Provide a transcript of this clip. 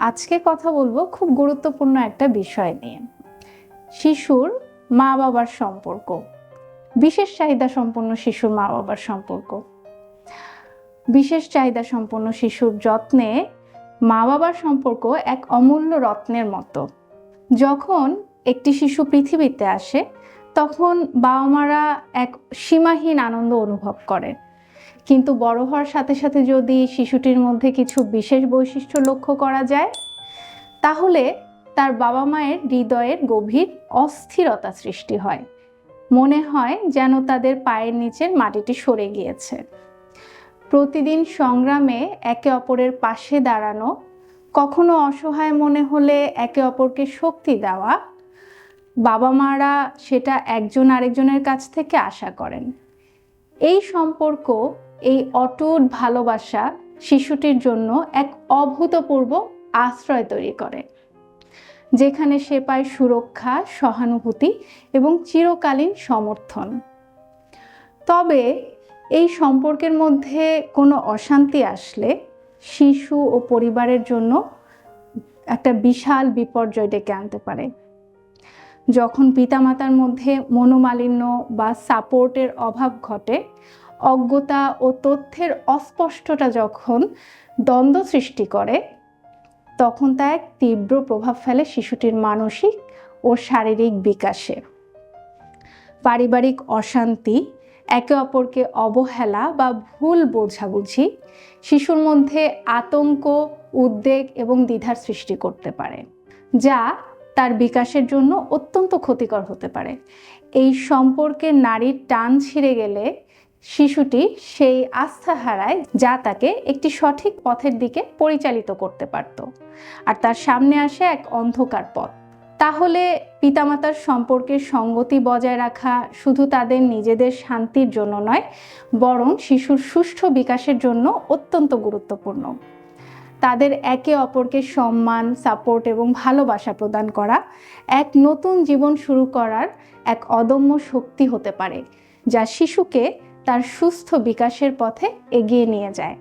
আজকে কথা বলবো খুব গুরুত্বপূর্ণ একটা বিষয় নিয়ে। শিশুর মা বাবার সম্পর্ক, বিশেষ চাহিদা সম্পন্ন শিশুর মা বাবার সম্পর্ক। বিশেষ চাহিদা সম্পন্ন শিশুর যত্নে মা বাবার সম্পর্ক এক অমূল্য রত্নের মতো। যখন একটি শিশু পৃথিবীতে আসে তখন বাবা মারা এক সীমাহীন আনন্দ অনুভব করে, কিন্তু বড় হওয়ার সাথে সাথে যদি শিশুটির মধ্যে কিছু বিশেষ বৈশিষ্ট্য লক্ষ্য করা যায় তাহলে তার বাবা মায়ের হৃদয়ের গভীর অস্থিরতা সৃষ্টি হয়। মনে হয় যেন তাদের পায়ের নিচের মাটিটি সরে গিয়েছে। প্রতিদিন সংগ্রামে একে অপরের পাশে দাঁড়ানো, কখনো অসহায় মনে হলে একে অপরকে শক্তি দেওয়া, বাবা মারা সেটা একজন আরেকজনের কাছ থেকে আশা করেন। এই সম্পর্ক, এই অটুট ভালোবাসা শিশুটির জন্য এক অভূতপূর্ব আশ্রয় তৈরি করে, যেখানে সে পায় সুরক্ষা, সহানুভূতি এবং চিরকালীন সমর্থন। তবে এই সম্পর্কের মধ্যে কোনো অশান্তি আসলে শিশু ও পরিবারের জন্য একটা বিশাল বিপর্যয় ডেকে আনতে পারে। যখন পিতামাতার মধ্যে মনোমালিন্য বা সাপোর্টের অভাব ঘটে, অজ্ঞতা ও তথ্যের অস্পষ্টতা যখন দ্বন্দ্ব সৃষ্টি করে, তখন তা এক তীব্র প্রভাব ফেলে শিশুটির মানসিক ও শারীরিক বিকাশে। পারিবারিক অশান্তি, একে অপরকে অবহেলা বা ভুল বোঝাবুঝি শিশুর মধ্যে আতঙ্ক, উদ্বেগ এবং দ্বিধার সৃষ্টি করতে পারে, যা তার বিকাশের জন্য অত্যন্ত ক্ষতিকর হতে পারে। এই সম্পর্কে নারীর টান ছিঁড়ে গেলে শিশুটি সেই আস্থা হারায় যা তাকে একটি সঠিক পথের দিকে পরিচালিত করতে পারত, আর তার সামনে আসে এক অন্ধকার পথ। তাহলে পিতামাতার সম্পর্কের সঙ্গতি বজায় রাখা শুধু তাদের নিজেদের শান্তির জন্য নয়, বরং শিশুর সুষ্ঠু বিকাশের জন্য অত্যন্ত গুরুত্বপূর্ণ। তাদের একে অপরকে সম্মান, সাপোর্ট এবং ভালোবাসা প্রদান করা এক নতুন জীবন শুরু করার এক অদম্য শক্তি হতে পারে, যা শিশুকে তার সুস্থ বিকাশের পথে এগিয়ে নিয়ে যায়।